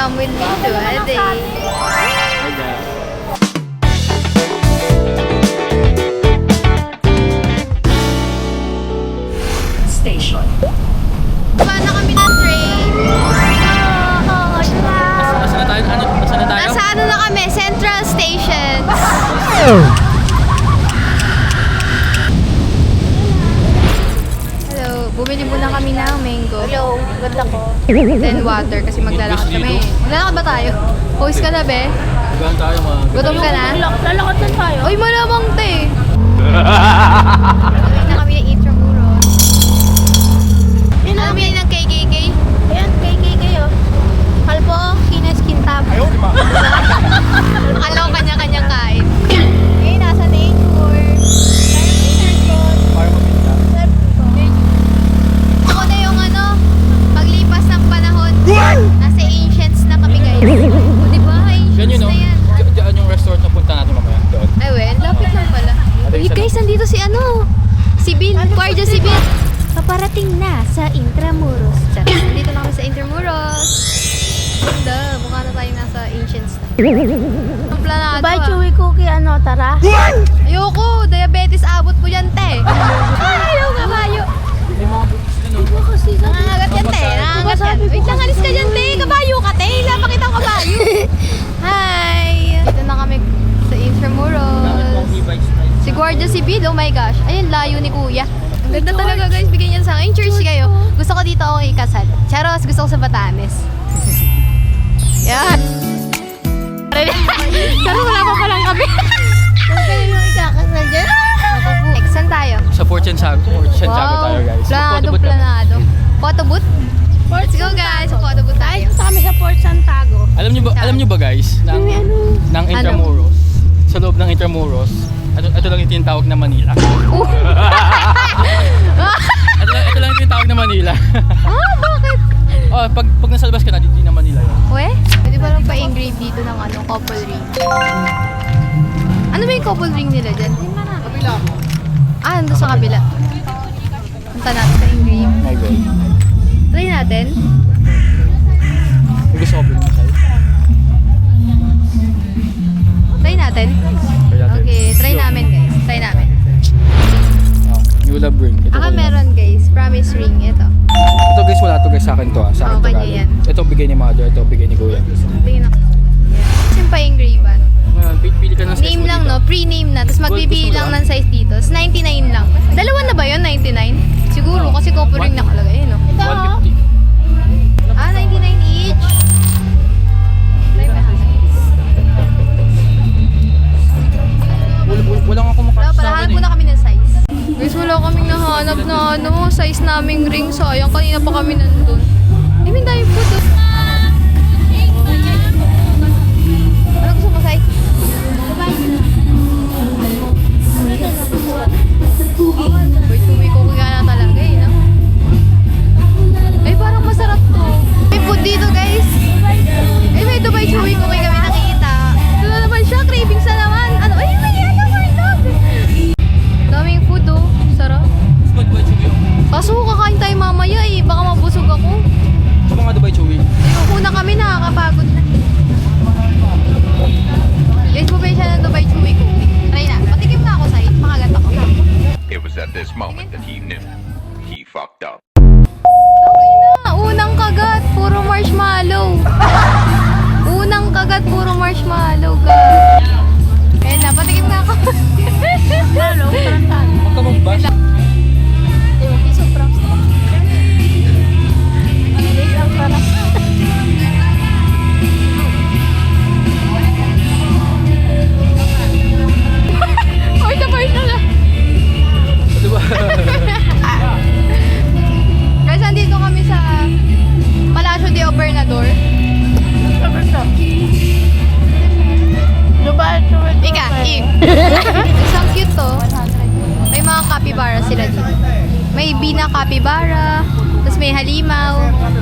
come with me to a day. Station. Baba na kami ng train. Nasaan na tayo? Nasaan na tayo? Nasa ano na kami? Central Station. Hello. Bumili muna kami ng mango. Hello, ganda ko. Then water kasi maglalakad kami. Maglalakad ba tayo? Pause ka na, be? Gaan tayo mga... Gutom ka na? Lalakad na tayo. Uy, malamang te. Bumili na kami ng Intramuros. Ano bili ng KKK? Ayan, kayo. Kalbo, Kines, Kintab. Ayaw, di ba? Akala ko kanya-kanyang kain. Ngayon, nasa nature. Para mabinta. Ako na yung ano, paglipas ng panahon, nasa ancients na kami guys. O diba, Ganyan, ancients no? na yan. Diyan yung resort na punta natin mamaya. Doon. Ay, well, lapit lang pala. Uy guys, nandito si ano, si Bill, Guardia si Bill. Paparating na sa Intramuros. Nandito na kami sa Intramuros. Ganda, mukha na tayo nasa ancients na. Ang planado Bye, ah. chewy cookie, ano, tara. Ayoko, diabetes abot po yan, te. Ayaw ka kayo. May mga books din, no? Kasi Nangangagat yan, te. Nangangagat yan. Wait lang, alis ka dyan, te. Kabayo ka, te. Wala pa kitang kabayo. Hi! Dito na kami sa Bakit Intramuros. pang e-bikes tayo? Si Guardia si Bill, oh my gosh. Ayun, layo ni Kuya. Ang ganda talaga guys, bigyan niya sa akin. Church kayo. Gusto ko dito ako ikasal. Charos, gusto ko sa Batanes. Yan. Pero wala pa palang kami. kayo yung ikakasal dyan. Saan tayo? Sa Port Santiago tayo, guys. Planado, Photobooth kami. planado. Photo booth? Let's go guys, sa photo booth tayo. Punta kami sa Port Santiago. Alam niyo ba guys, ng Intramuros, sa loob ng Intramuros, ito lang yung tinatawag na Manila. ito lang yung tinatawag na Manila. Bakit? Oh, pag nasa labas ka na, di na Manila yun. We? Pwede ba lang pa-engrave dito ng ano, couple ring? Ano ba yung couple ring nila dyan? Kabila mo. Ah, nandun sa kabila. Punta natin sa engrave. My God. Try natin. May gusto ko bilhin sa'yo. Try natin. Okay, try namin guys. Try namin. New love ring. Ito Ako ko yun. meron guys, promise ring. Ito. Ito guys, wala to guys sa akin to ah. Sa akin to kanya galing. yan. Ito bigay ni mother, ito bigay ni kuya. Tingin ako. Yan. Yung pa-engravean. Ngayon, pili ka ng size Name mo lang dito. no, pre-name na. Tapos magbibili Gusto mo lang ba? ng size dito. Tapos 99 lang. Dalawa na ba yun? 99? Siguro kasi couple ring nakalagay. Yun, no? 150. Ah, 99 each. Try ba? Wala nga Wala kumakakas pala, sa hanap akin muna kami ng size. Guys, wala kaming nahanap na ano, size naming ring. Sayang, kanina pa kami nandun. I mean, tayo po to. Ano gusto mo, Sai? Boy, tuwi ko kaya na talaga eh, no? Ay, parang masarap to. May food dito, guys. Ay, may Dubai Chewy ko kami nakita. Ito na naman siya, cravings na naman. Ano? Ay, may ano, my love. Daming food, oh. Sarap. Dubai Chewy. Kaso kakain tayo mamaya eh. Baka mabusog ako. Sa mga Dubai Chewy. Ayoko na kami, nakakapagod na. Guys, bumili siya ng Dubai Chewy ko. Try na. Patikim na ako, Sai. Makagat ako. It was at this moment that he knew he fucked up. Okay na. Unang kagat, puro marshmallow. Unang kagat, puro marshmallow, guys. Ayun na, patikim na ako. Hello, tarantado. Huwag ka magbasa. Sobrang Wait lang, para. Oy, sabay na lang. Diba? Guys, andito kami sa Palacio de Obernador. Dubai, chewy cookie. Ika, Isang cute to. May mga capybara sila dito. May bina capybara, tapos may halimaw,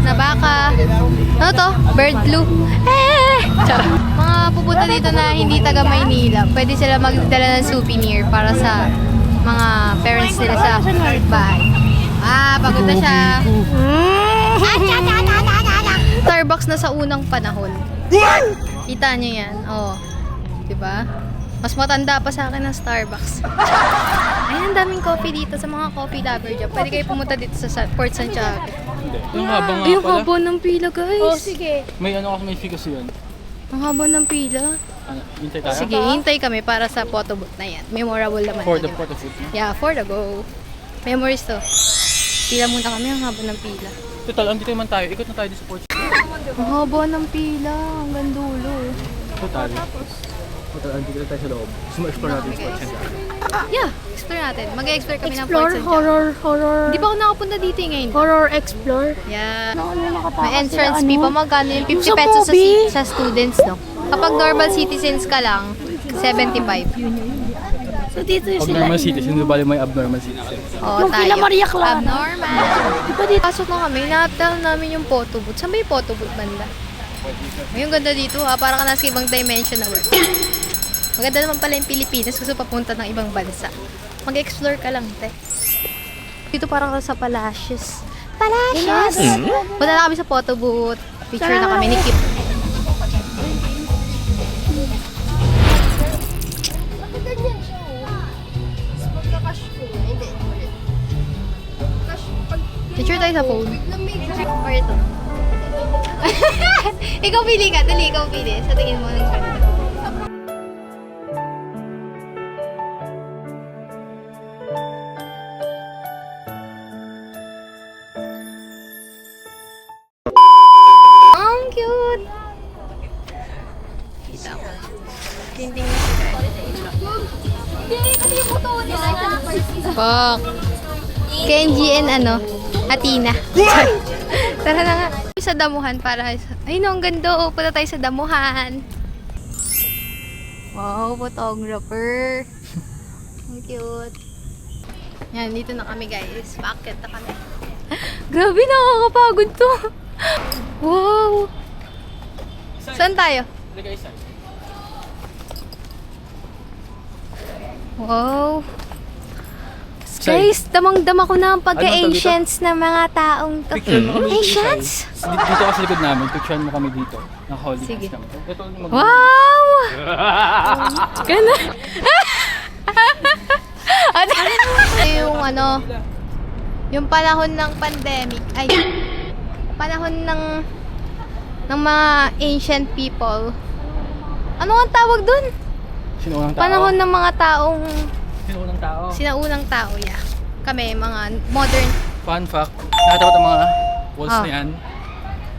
na baka. Ano to? Bird flu. Charot. Mga pupunta dito na hindi taga Maynila, pwede sila magdala ng souvenir para sa mga parents nila sa bahay. Ah, pagod na siya. Starbucks na sa unang panahon. Kita nyo yan. Oh. Diba? Mas matanda pa sa akin ng Starbucks. Ayan, daming coffee dito sa mga coffee lover dyan. Pwede kayo pumunta dito sa Port Santiago. Yung haba nga Ay, yung pala. haba ng pila, guys. Oh, sige. May ano kasi may fee kasi yun. Ang haba ng pila. Ano, hintay tayo? Sige, hintay kami para sa photo booth na yan. Memorable naman. For yan, the diba? photo shoot. Yeah, for the go. Memories to. Pila muna kami, ang haba ng pila. Total, andito naman tayo. Ikot na tayo sa sports. Ang haba ng pila, hanggang dulo. Total. Total, andito na tayo sa loob. Gusto mo explore natin yung sports center. Yeah, explore natin. Mag-explore kami ng Explore, Port Santiago. horror. Hindi pa ako nakapunta dito eh ngayon. Horror explore. Yeah. Ano nakatakas May entrance sila, fee ano? pa. Magkano yung 50 Sa pesos sa, movie. sa students, no? Kapag normal citizens ka lang, 75. So dito yung sila. Abnormal citizen, bali may abnormal citizen. Oo, Yung kila Maria Clara. Abnormal. Diba dito? Pasok na kami, natal namin yung photo booth. Saan ba yung photo booth banda? Ay, yung ganda dito ha, para ka nasa ibang dimension na world. Maganda naman pala yung Pilipinas, gusto papunta ng ibang bansa. Mag-explore ka lang, te. Dito parang sa Palacios. Palacios! Punta na kami sa photo booth. Picture na kami ni Kip. Picture tayo sa phone. Or ito. Ikaw pili ka. Dali, ikaw pili. Sa tingin mo ng ganda. Ang cute! Kita mo. Tinding na siya. Fuck. Kenji and ano, Athena. Tara na nga. Sa damuhan para ay no, ang ganda. Oh, punta tayo sa damuhan. Wow, photographer. Ang cute. Yan, dito na kami guys. Bakit na kami? Grabe, nakakapagod to. Wow. Saan tayo? Lagay isa. Wow. Guys, damang-dama ko na ang pagka-ancients ng mga taong to. Picture mo kami dito. Ancients? Dito ka sa likod namin. Picturean mo kami dito. Naka-holy Sige. kami. Ito mag- Wow! Ganda. Yung ano, yung panahon ng pandemic, ay, panahon ng mga ancient people. Ano ang tawag dun? Sino unang tao? Panahon ng mga taong Sino unang tao? sinaunang tao, yeah. Kami, mga modern. Fun fact, nakatapat ang mga walls Ah. na yan.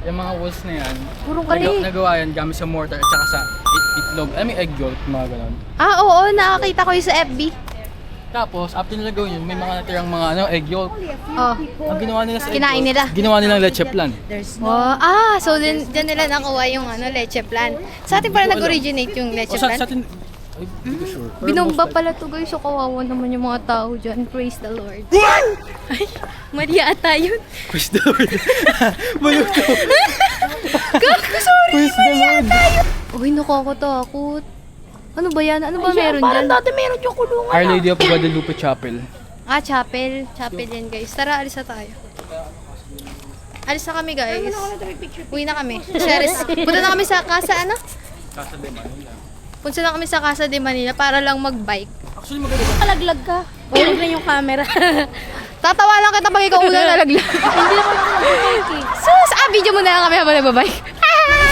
Yung mga walls na yan, Puro kali. nagawa yan gamit sa mortar at saka sa itlog. I mean egg yolk, mga ganon. Ah, oo, nakakita ko yung sa FB. Tapos, after nila gawin yun, may mga natirang mga egg yolk. Oh. Ang ginawa nila sa egg Kinain yolk, nila. Ginawa nilang leche plan. Wow. So dyan nila nakuha yung leche plan. Sa atin pala nag-originate yung leche O sa plan. atin, ay, hindi ko sure. Pero Binomba most pala to guys. So kawawa naman yung mga tao dyan. Praise the Lord. Ay, mali ata yun. Praise the Lord. Maluto. Gago, sorry. Praise the Lord. Uy, nakakatakot. Ano ba yan? Ano ba meron Parang dyan? dati meron yung kulungan. Our Lady of Guadalupe Chapel. Ah, chapel. Chapel yan guys. Tara, alis na tayo. Alis na kami guys. Uwi na kami. Punta na kami sa Casa ano? Casa de Manila. Punta na kami sa Casa de Manila para lang mag-bike. Actually, maganda. Kalaglag ka. Huwag na yung camera. Tatawa lang kita pag ikaw unang nalaglag. Hindi naman ako nag-bike eh. Sus! Video mo na lang kami habang nagbabike.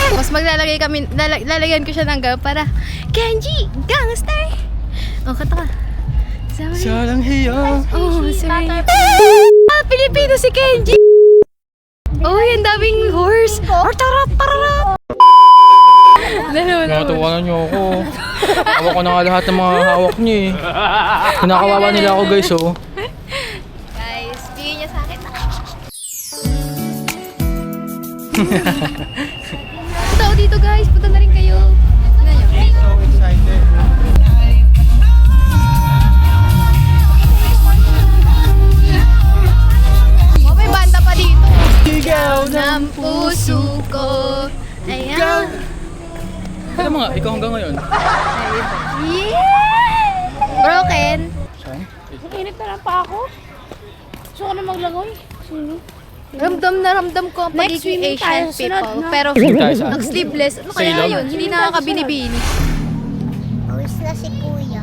Mas maglalagay kami, lalagyan ko siya ng gawin para Kenji, gangster! O, kata ka. Sorry. Salang hiya. Oh, sorry. Ah, Pilipino si Kenji! Oh, yung daming horse. Artarap, pararap! Nakatawanan niyo ako. Hawak ko na nga lahat ng mga hawak niyo eh. Kinakawawa nila ako guys oh. Guys, bigyan niya sa akin. Punta ako dito guys, punta na rin kayo. Tignan niyo. So excited. Oh, may banda pa dito. Ikaw Ng puso ko. Ayan. Alam mo nga, ikaw hanggang ngayon. Yeah! Broken. Saan? Init na lang pa ako. Gusto ko na maglangoy. Sino? Ramdam na ramdam ko ang Next pagiging swimming tayo, Asian sunod, people. no? Pero tayo saan? nag-sleeveless. Ano kaya Ceylon? yun? Hindi nakakabini-bini. Pawis na si kuya.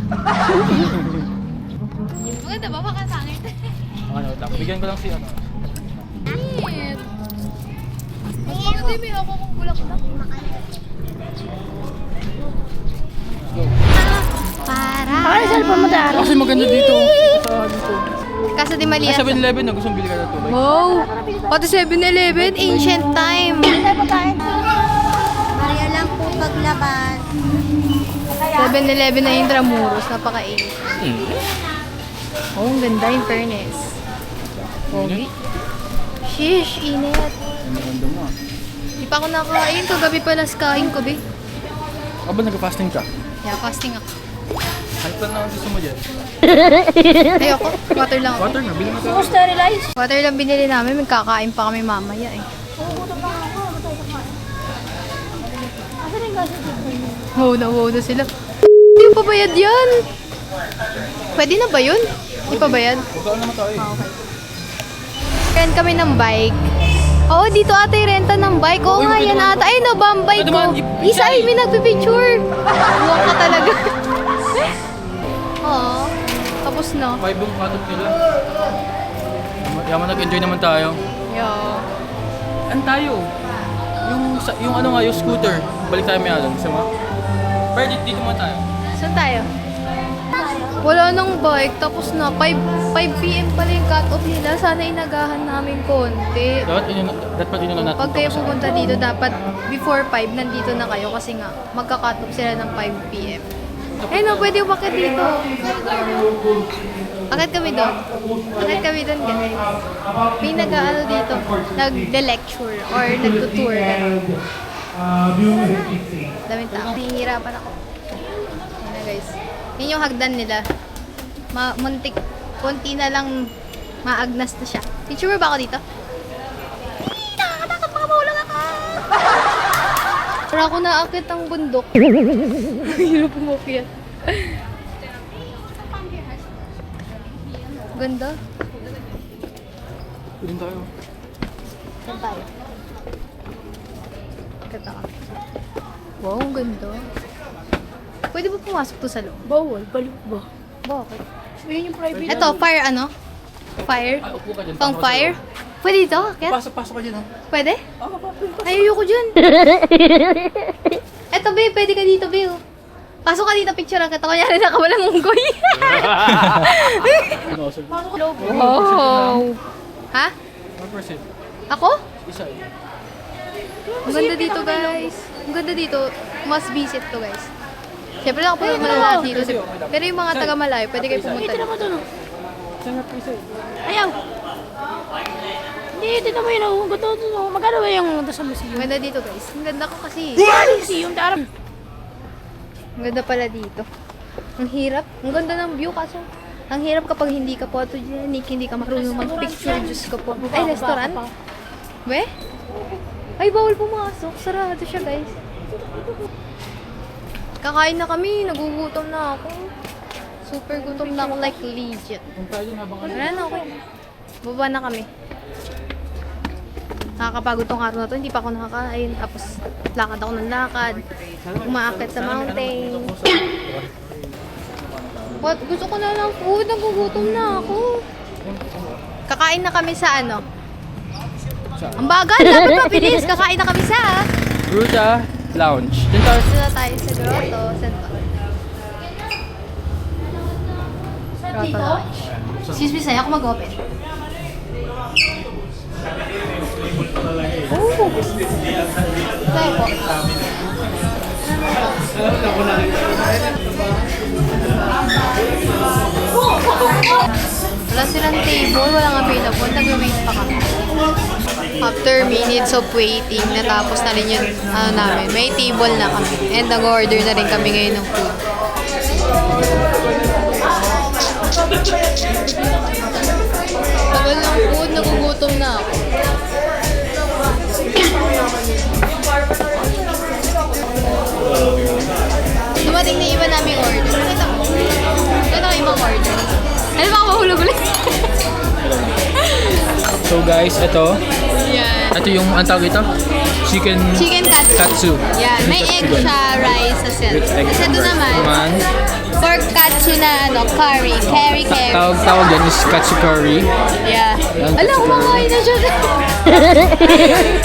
Maganda ba? Baka sangit. Ano, lang. Bigyan ko lang si ano. Hindi, may ako kong bulak-bulak. Para. Baka yung cellphone mo daro. Kasi maganda dito. Sa dito. Kaso di mali Ay, yan. 7-Eleven na. Gustong bili ka na tubig. Wow! Pati 7-Eleven, ancient time. Maria lang po paglabas. 7-Eleven na Intramuros, napaka-ancient. Oh, ang ganda in fairness. Pogi. Shish, init. Ang maganda mo. Di pa ako nakakain. Kagabi pa last kain ko, be. Aba, nag-fasting ka? Yeah, fasting ako. Kahit pa na ang gusto mo dyan. Ayoko, water lang ako. Water na, bili mo ka. Sterilize. Water lang binili namin, magkakain pa kami mamaya eh. Wow na sila. Hindi pa bayad yan. Pwede na ba yun? Hindi pa bayad? Magkaan naman tayo eh. Okay. Rent kami ng bike. Oo, dito ata yung renta ng bike. Oo Uy, nga, pwede yan naman. ata. Ay, no, ba ang bike Pwede ko? naman, Isa, ay, may nagpipicture. Buwang ka talaga. Oo. Tapos na. 5 yung katot nila. Yaman nag-enjoy naman tayo. Yeah. An tayo? Yung ano nga, yung scooter. Balik tayo may alam. Isa mo? Pero dito muna tayo. Saan tayo? Wala nang bike, tapos na 5 PM pala yung cut-off nila. Sana inagahan namin konti. Dapat inuna natin. Pag kayo ito kasi- pupunta dito, dapat before 5, nandito na kayo kasi nga, magka-cut off sila ng 5 PM. Eh no, pwede umakit dito. Akit kami doon. Akit kami doon, guys. May nag-ano dito, nag-lecture or nag-tour. Daming tao. Nahihirapan ako. Yan na, guys. Yan yung hagdan nila. Muntik, konti na lang maagnas na siya. Picture mo ba ako dito? Nakakatakot, baka maulang ako! Pero ako naakit ang bundok. Hirap umakyat. Ganda. Pwede tayo. Saan tayo? Kata ka. Wow, ang ganda. Pwede ba pumasok to sa loob? Bawal, balik ba? Bakit? Yun yung private. Ito, fire ano? Fire? Ay, upo ka dyan. Pang fire? Pwede dito? Akit? Pasok ka dyan, oh. Pwede? Ay, ayoko dyan. Eto, be. Pwede ka dito, be. oh. Pasok ka dito, picture ang kita. Kunyari, nakawalang unggoy. Oh. Ha? 1%. Ako? Isa eh. Ang ganda dito, guys. Ang ganda dito. Must visit to, guys. Siyempre, nakapunta mo na lahat dito. Pero yung mga taga-malayo, pwede kayo pumunta Ito naman dito. doon. Saan nga isa eh? Ayaw. Hindi, ito naman yun. Oh. Gusto, magkano ba yung doon sa Ang museum? ganda dito, guys. Ang ganda ko kasi. Museum, darang. Ang ganda pala dito. Ang hirap. Ang ganda ng view kaso. Ang hirap kapag hindi ka photogenic, hindi ka marunong mag-picture. Diyos ko po. Ay, restaurant? We? Ay, bawal pumasok. Sarado siya, guys. Kakain na kami. Nagugutom na ako. Super gutom na ako, like legit. Kung tayo dyan habang ano. Wala na, okay. Baba na kami. Nakakapagod tong araw na to. Hindi pa ako nakakain. Tapos, lakad ako ng lakad. Umaakit sa mountain. What? Gusto ko na ng food. Nagugutom na ako. Kakain na kami sa ano? Ang bagal! Dapat mabilis! Kakain na kami sa... Gruta Lounge. Dito tayo. Dito na tayo sa grotto. Saan to? Grotto Lounge. Excuse me, sa'yo ako mag-open. Oh! Sa'yo po. Wala silang table, walang available. Nag-wait pa kami. After minutes of waiting, natapos na rin yung namin. May table na kami. And nag-order na rin kami ngayon ng food. Tagal ng food, nagugutom na ako. Dumating na iba namin order. Nakita mo? Ito na ibang order. Ano ba ako mahulog ulit? So, So guys, ito. Yan. Ito yung, ang tawag ito? Chicken Chicken katsu. katsu. Yan. May With egg katsu siya, rice, as well. With egg Kasi ito and rice. naman, pork katsu na curry. Curry. Tawag yan is katsu curry. Yeah. Yan, Alam, katsu kumakain na siya.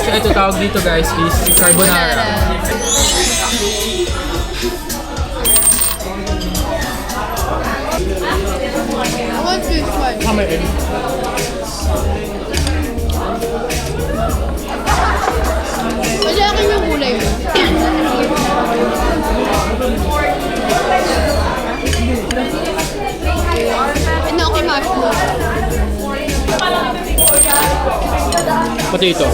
So ito tawag dito guys is carbonara. I want this one. Kama egg. Kasi akin yung kulay mo. Ano ako yung mushroom? Potato.